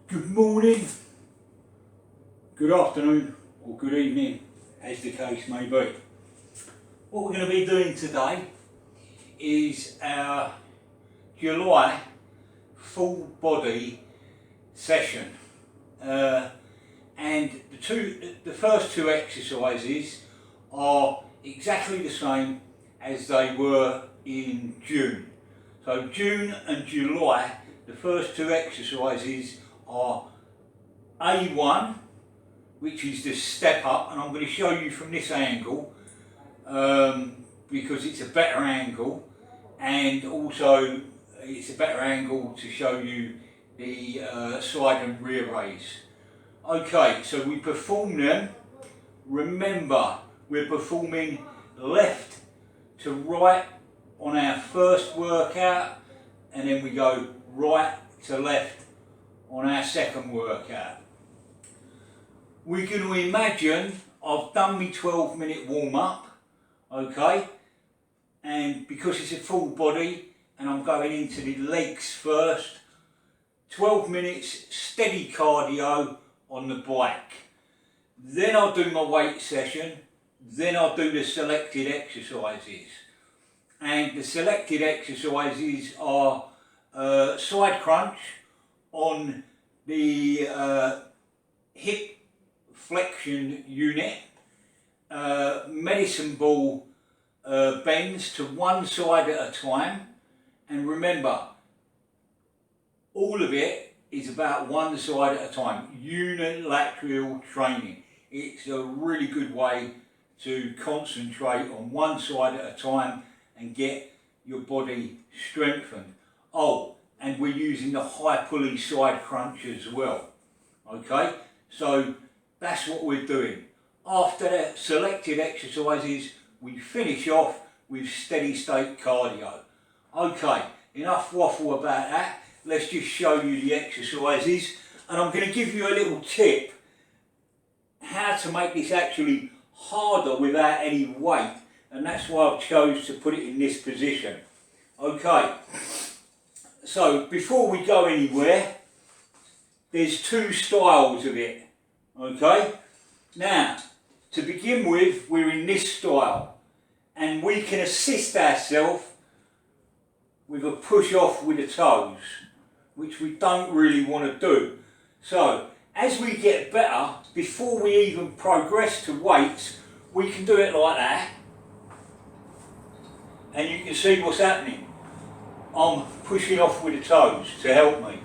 Good morning, good afternoon or good evening, as the case may be. What we're going to be doing today is our July full body session, and the first two exercises are exactly the same as they were in June. So June and July, the first two exercises are A1, which is the step up, and I'm going to show you from this angle because it's a better angle, and also it's a better angle to show you the side and rear raise. Okay, so we perform them. Remember, we're performing left to right on our first workout, and then we go right to left on our second workout. We're going to imagine I've done my 12-minute warm-up, okay, and because it's a full body and I'm going into the legs first, 12 minutes steady cardio on the bike. Then I'll do my weight session, then I'll do the selected exercises. And the selected exercises are side crunch on the hip flexion unit, medicine ball bends to one side at a time, and remember, all of it is about one side at a time, unilateral training. It's a really good way to concentrate on one side at a time and get your body strengthened. Oh, and we're using the high pulley side crunch as well. Okay, so that's what we're doing. After the selected exercises, we finish off with steady state cardio. Okay, enough waffle about that. Let's just show you the exercises, and I'm going to give you a little tip how to make this actually harder without any weight, and that's why I've chose to put it in this position. Okay, so before we go anywhere, there's two styles of it. Okay, now to begin with, we're in this style, and we can assist ourselves with a push off with the toes, which we don't really want to do. So as we get better, before we even progress to weights, we can do it like that, and you can see what's happening. I'm pushing off with the toes to help me.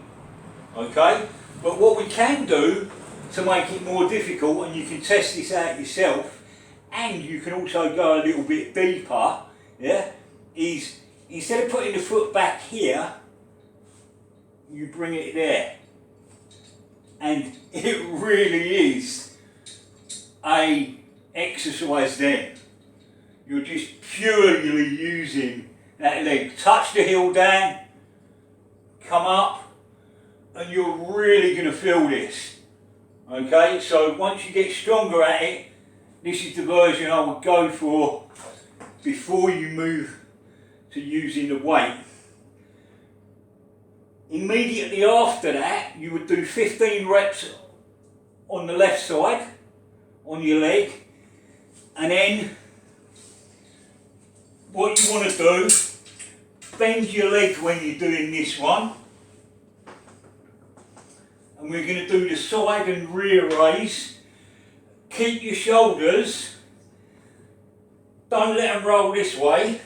Okay, but what we can do to make it more difficult, and you can test this out yourself, and you can also go a little bit deeper, yeah, is instead of putting the foot back here, you bring it there. And it really is a exercise then. You're just purely using that leg. Touch the heel down, come up, and you're really going to feel this. Okay, so once you get stronger at it, this is the version I would go for before you move to using the weight. Immediately after that, you would do 15 reps on the left side, on your leg, and then what you want to do, bend your leg when you're doing this one, and we're going to do the side and rear raise. Keep your shoulders, don't let them roll this way,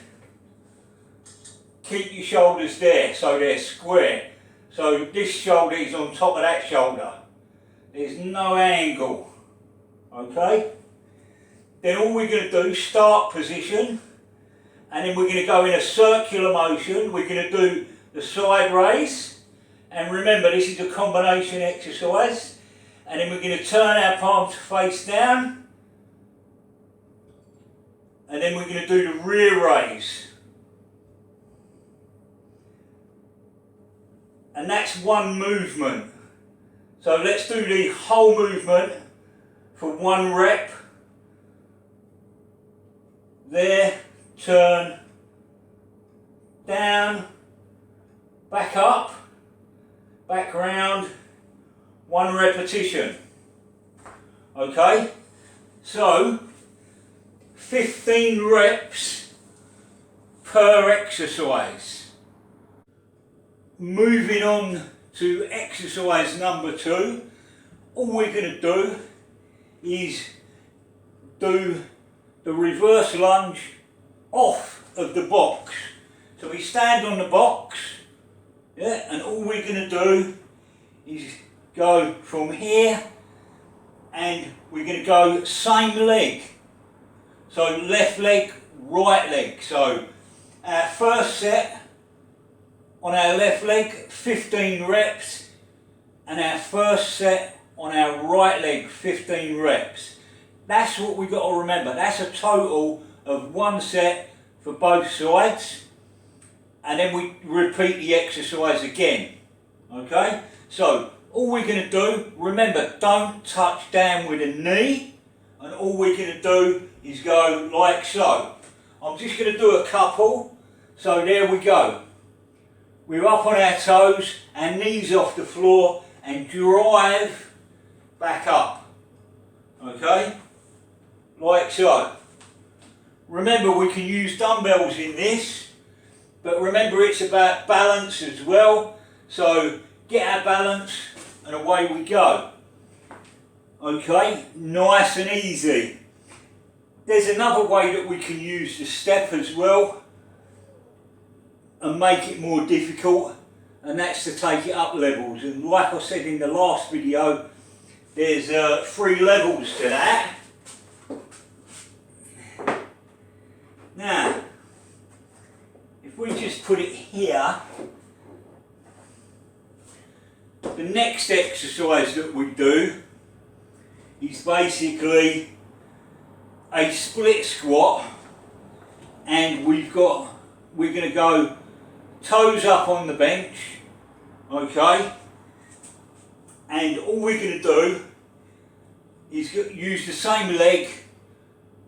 keep your shoulders there so they're square. So this shoulder is on top of that shoulder. There's no angle. Okay? Then all we're going to do, start position, and then we're going to go in a circular motion. We're going to do the side raise, and remember this is a combination exercise, and then we're going to turn our palms face down, and then we're going to do the rear raise. And that's one movement. So let's do the whole movement for one rep. There, turn, down, back up, back round, one repetition. Okay, so 15 reps per exercise. Moving on to exercise number 2, all we're going to do is do the reverse lunge off of the box. So we stand on the box, yeah, and all we're going to do is go from here, and we're going to go same leg. So left leg, right leg. So our first set on our left leg, 15 reps, and our first set on our right leg, 15 reps. That's what we've got to remember. That's a total of 1 set for both sides, and then we repeat the exercise again. Okay, so all we're going to do, remember, don't touch down with a knee, and all we're going to do is go like so. I'm just going to do a couple. So there we go. We're up on our toes, our knees off the floor, and drive back up. Okay, like so. Remember, we can use dumbbells in this, but remember it's about balance as well. So get our balance and away we go. Okay, nice and easy. There's another way that we can use the step as well and make it more difficult, and that's to take it up levels. And like I said in the last video, there's 3 levels to that. Now, if we just put it here, the next exercise that we do is basically a split squat, and we're going to go toes up on the bench, okay, and all we're going to do is use the same leg,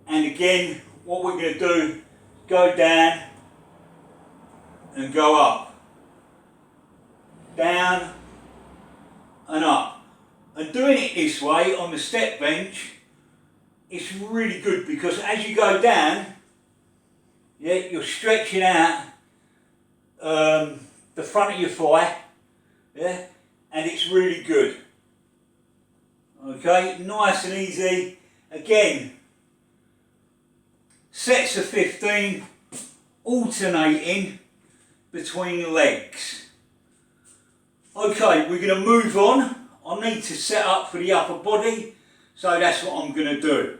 and again what we're going to do, go down and go up, down and up. And doing it this way on the step bench, it's really good because as you go down, yeah, you're stretching out the front of your thigh, yeah, and it's really good. Okay, nice and easy. Again, sets of 15, alternating between the legs. Okay, we're going to move on. I need to set up for the upper body, so that's what I'm going to do.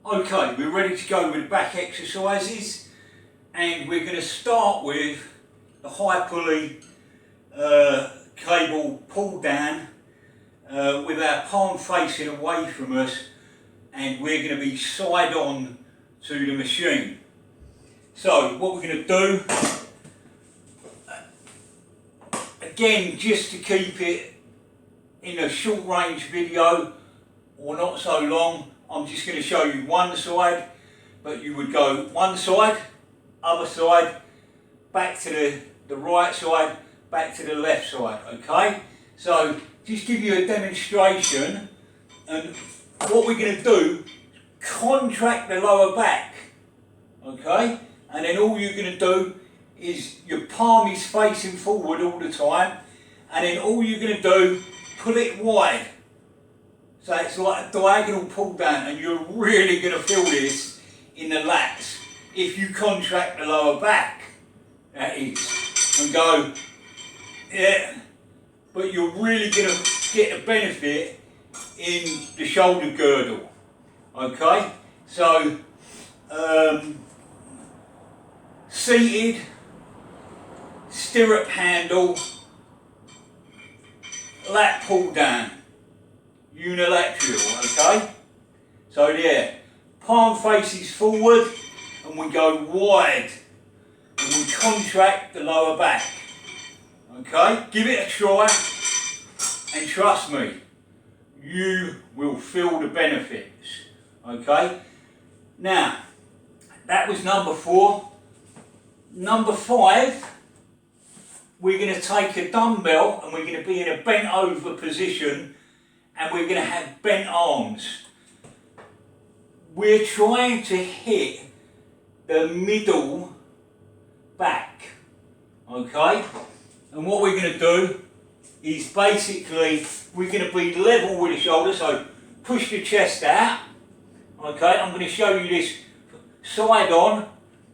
Okay, we're ready to go with back exercises, and we're going to start with the high pulley cable pull down with our palm facing away from us, and we're going to be side on to the machine. So what we're going to do, again, just to keep it in a short range video or not so long, I'm just going to show you one side, but you would go one side, other side, back to the right side, back to the left side, okay? So just give you a demonstration, and what we're going to do, contract the lower back, okay? And then all you're going to do is your palm is facing forward all the time, and then all you're going to do, pull it wide. So it's like a diagonal pull down, and you're really going to feel this in the lats if you contract the lower back, that is, and go, yeah, but you're really going to get the benefit in the shoulder girdle, okay? So, seated, stirrup handle, lat pull down, unilateral, okay? So yeah, palm faces forward, and we go wide, and we contract the lower back, okay? Give it a try, and trust me, you will feel the benefits, okay? Now, that was number 4. Number 5 we're going to take a dumbbell and we're going to be in a bent over position and we're going to have bent arms. We're trying to hit the middle back, okay? And what we're going to do is basically we're going to be level with the shoulder, so push the chest out, okay? I'm going to show you this side on,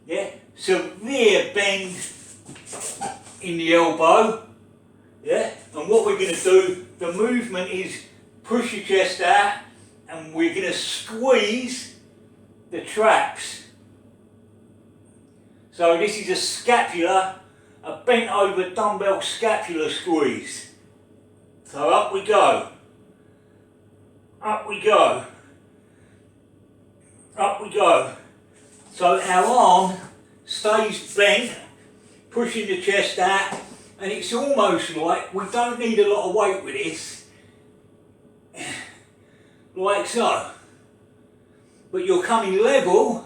yeah? Severe bend in the elbow, yeah? And what we're going to do, the movement is push your chest out and we're going to squeeze the traps. So this is a scapula, a bent over dumbbell scapular squeeze. So up we go, up we go, up we go. So our arm stays bent, pushing the chest out, and it's almost like we don't need a lot of weight with this, like so. But you're coming level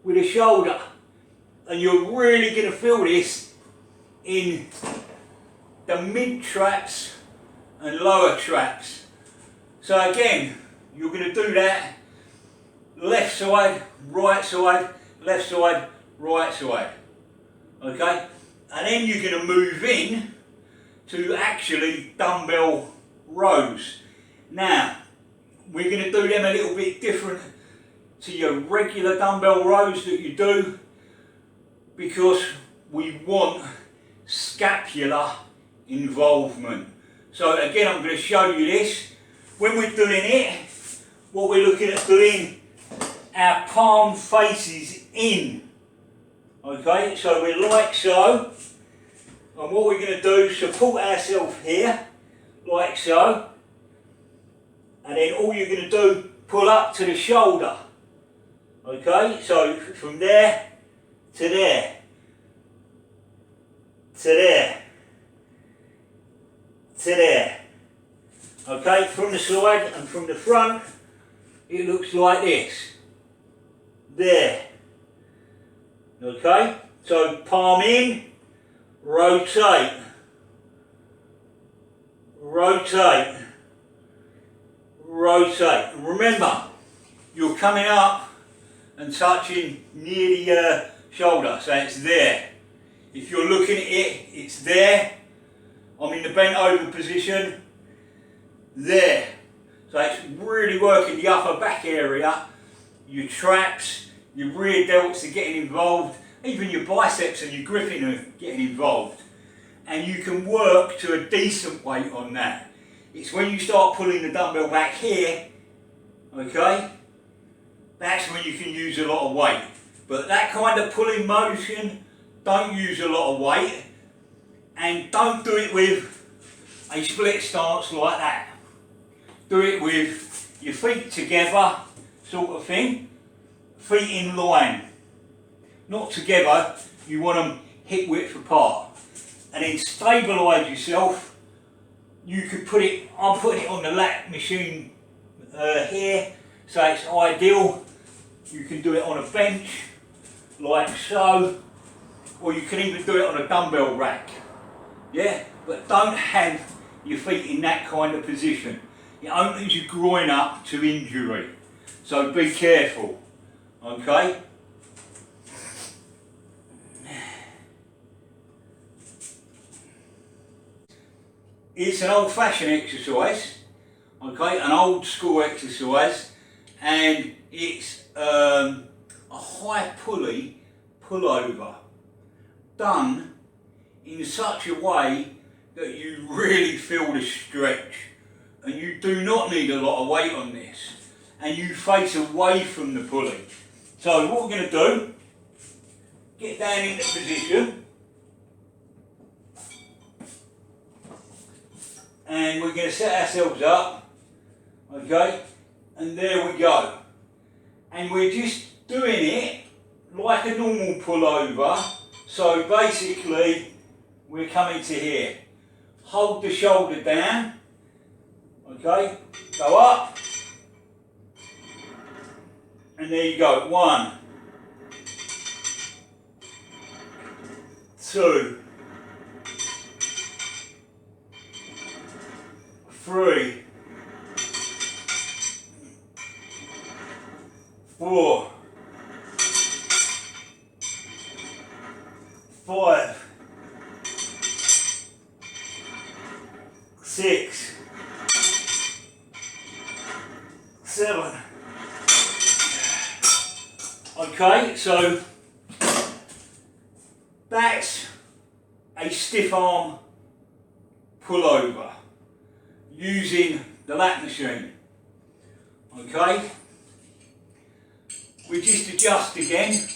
with the shoulder, and you're really going to feel this in the mid traps and lower traps. So again, you're going to do that left side, right side, left side, right side. Okay? And then you're going to move in to actually dumbbell rows. Now, we're going to do them a little bit different to your regular dumbbell rows that you do, because we want scapular involvement. So again, I'm going to show you this. When we're doing it, what we're looking at doing, our palm faces in. Okay, so we're like so. And what we're going to do, support ourselves here, like so. And then all you're going to do, pull up to the shoulder. Okay, so from there to there, to there, to there. Okay, from the side and from the front, it looks like this. There. Okay, so palm in, rotate, rotate, rotate. And remember, you're coming up and touching near the shoulder, so it's there. If you're looking at it, it's there. I'm in the bent over position, there. So it's really working the upper back area, your traps, your rear delts are getting involved, even your biceps and your gripping are getting involved. And you can work to a decent weight on that. It's when you start pulling the dumbbell back here, okay, that's when you can use a lot of weight. But that kind of pulling motion, don't use a lot of weight, and don't do it with a split stance like that. Do it with your feet together, sort of thing, feet in line. Not together, you want them hip width apart. And then stabilise yourself. You could put it, I'm putting it on the lat machine here, so it's ideal. You can do it on a bench, like so, or you can even do it on a dumbbell rack. Yeah, but don't have your feet in that kind of position. It opens your groin up to injury. So be careful, okay? It's an old-fashioned exercise, okay, an old school exercise, and it's a high pulley pullover done in such a way that you really feel the stretch, and you do not need a lot of weight on this, and you face away from the pulley. So what we're going to do, get down into position, and we're going to set ourselves up, okay, and there we go. And we're just doing it like a normal pullover. So basically, we're coming to here. Hold the shoulder down, okay, go up, and there you go. 1, 2, 3, 4, 5, 6, 7. Okay, so that's a stiff arm pullover using the lat machine. Okay, we just adjust again.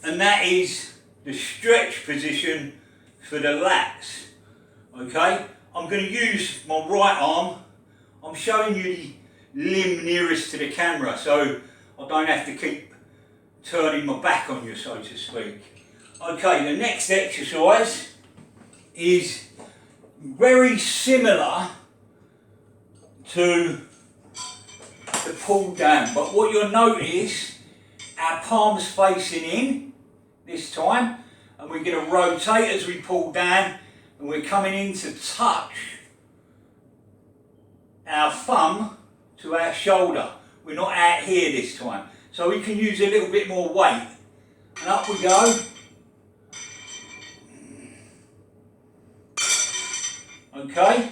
And that is the stretch position for the lats. Okay, I'm going to use my right arm. I'm showing you the limb nearest to the camera so I don't have to keep turning my back on you, so to speak. Okay, the next exercise is very similar to the pull down, but what you'll notice, our palms facing in this time, and we're going to rotate as we pull down, and we're coming in to touch our thumb to our shoulder. We're not out here this time, so we can use a little bit more weight. And up we go. Okay.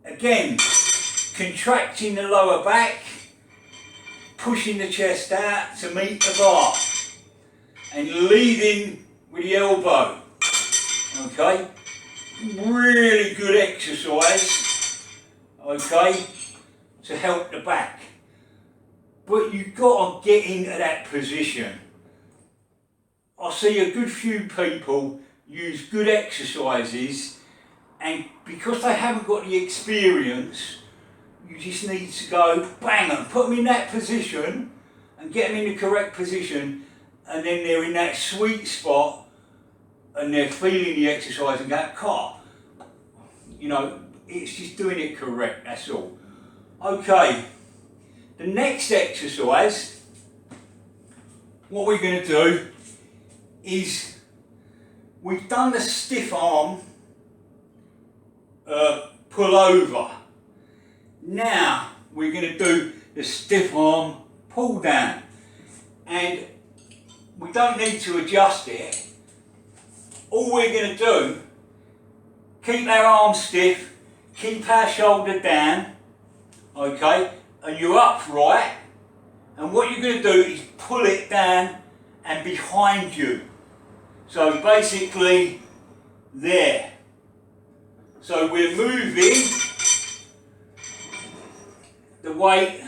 Again, contracting the lower back, pushing the chest out to meet the bar, and leading with the elbow. Okay. Really good exercise. Okay. To help the back. But you've got to get into that position. I see a good few people use good exercises, and because they haven't got the experience, you just need to go bang and put them in that position and get them in the correct position, and then they're in that sweet spot and they're feeling the exercise and go, "Car." You know, it's just doing it correct, that's all. Okay, the next exercise, what we're going to do is, we've done the stiff arm pull over. Now we're going to do the stiff arm pull down, and we don't need to adjust it. All we're going to do, keep our arm stiff, keep our shoulder down, okay, and you're upright, and what you're going to do is pull it down and behind you. So basically there. So we're moving the weight.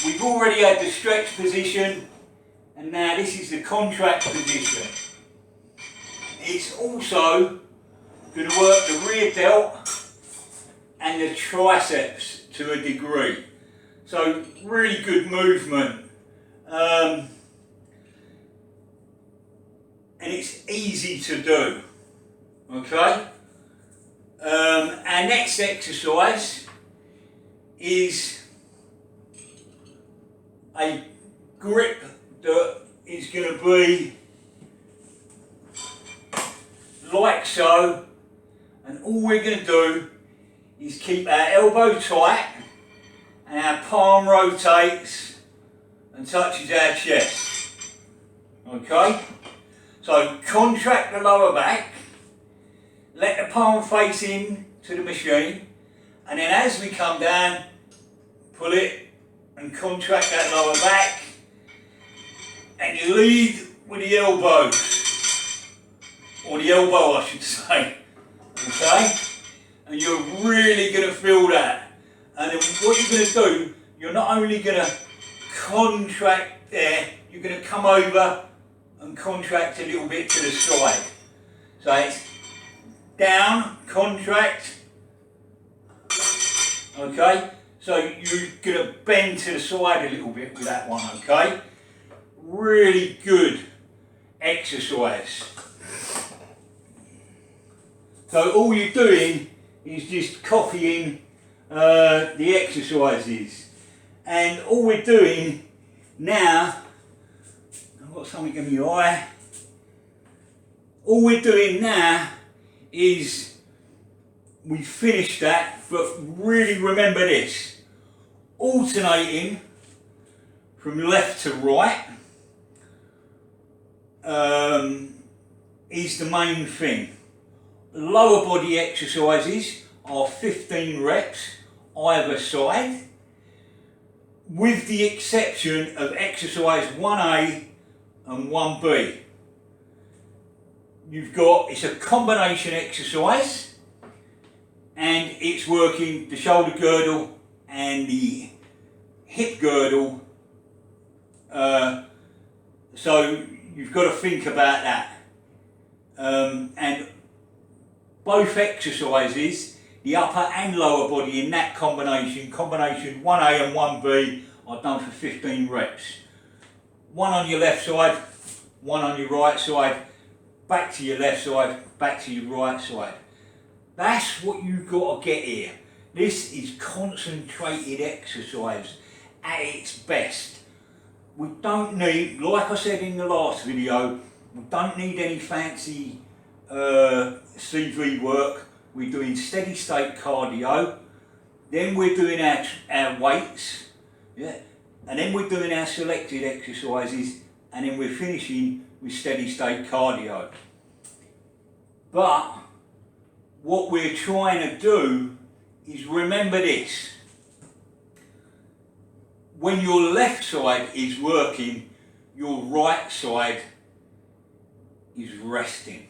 We've already had the stretch position, and now this is the contract position. It's also going to work the rear delt and the triceps to a degree. So really good movement. And it's easy to do. Okay? Our next exercise is a grip that is going to be like so, and all we're going to do is keep our elbow tight and our palm rotates and touches our chest. Okay? So contract the lower back, let the palm face in to the machine, and then as we come down, pull it and contract that lower back, and you lead with the elbows, or the elbow I should say, okay? And you're really going to feel that. And then what you're going to do, you're not only going to contract there, you're going to come over and contract a little bit to the side. So it's down, contract, okay? So you're going to bend to the side a little bit with that one, okay? Really good exercise. So all you're doing is just copying the exercises. And all we're doing now, I've got something in my eye. All we're doing now is we finished that, but really remember this: alternating from left to right is the main thing. Lower body exercises are 15 reps either side, with the exception of exercise 1A and 1B. It's a combination exercise, and it's working the shoulder girdle and the hip girdle. So you've got to think about that. And both exercises, the upper and lower body in that combination 1A and 1B, are done for 15 reps. One on your left side, one on your right side, back to your left side, back to your right side. That's what you've got to get here. This is concentrated exercise at its best. We don't need, like I said in the last video, we don't need any fancy CV work. We're doing steady state cardio, then we're doing our weights, yeah, and then we're doing our selected exercises, and then we're finishing with steady state cardio. But what we're trying to do is remember this: when your left side is working, your right side is resting.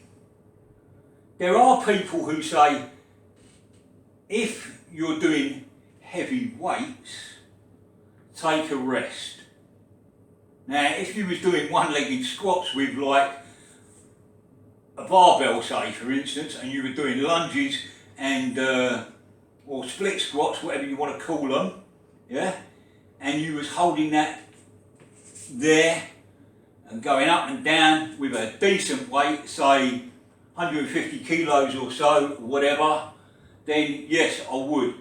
There are people who say, if you're doing heavy weights, take a rest. Now, if you was doing one-legged squats with like a barbell, say for instance, and you were doing lunges and or split squats, whatever you want to call them, yeah, and you was holding that there and going up and down with a decent weight, say 150 kilos or so, whatever, then yes, I would.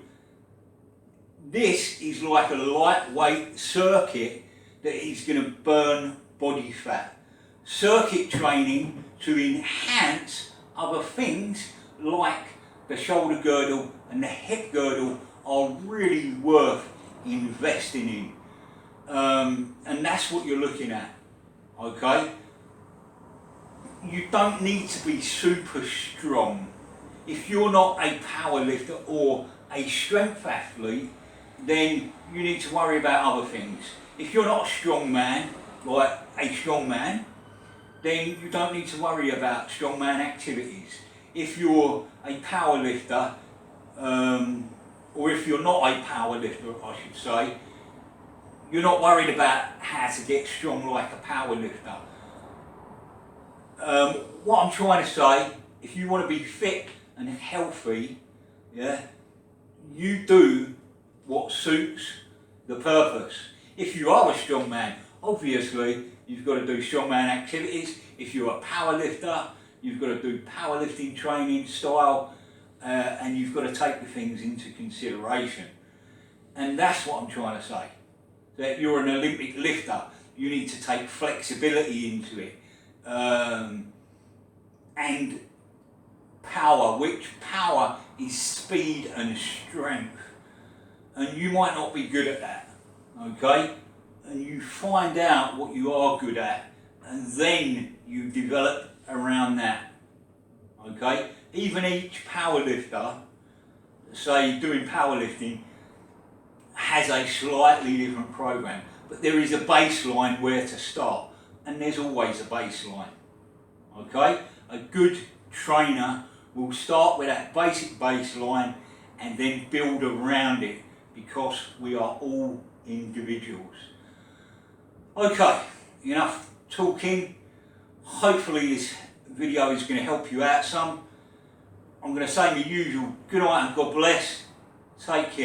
This is like a lightweight circuit that is going to burn body fat. Circuit training to enhance other things like the shoulder girdle and the hip girdle are really worth investing in. And that's what you're looking at, okay? You don't need to be super strong. If you're not a power lifter or a strength athlete, then you need to worry about other things. If you're not a strong man, like a strong man, then you don't need to worry about strongman activities. If you're a power lifter, or if you're not a power lifter, I should say, you're not worried about how to get strong like a power lifter. What I'm trying to say, if you want to be fit and healthy, yeah, you do what suits the purpose. If you are a strong man, obviously you've got to do strongman activities. If you're a power lifter, you've got to do powerlifting training style, and you've got to take the things into consideration. And that's what I'm trying to say. So if you're an Olympic lifter, you need to take flexibility into it. And power, which power is speed and strength. And you might not be good at that, okay? And you find out what you are good at, and then you develop around that, okay? Even each power lifter, say doing powerlifting, has a slightly different program, but there is a baseline where to start, and there's always a baseline, okay? A good trainer will start with that basic baseline and then build around it, because we are all individuals. Okay, enough talking. Hopefully this video is going to help you out some. I'm going to say my usual good night and God bless. Take care.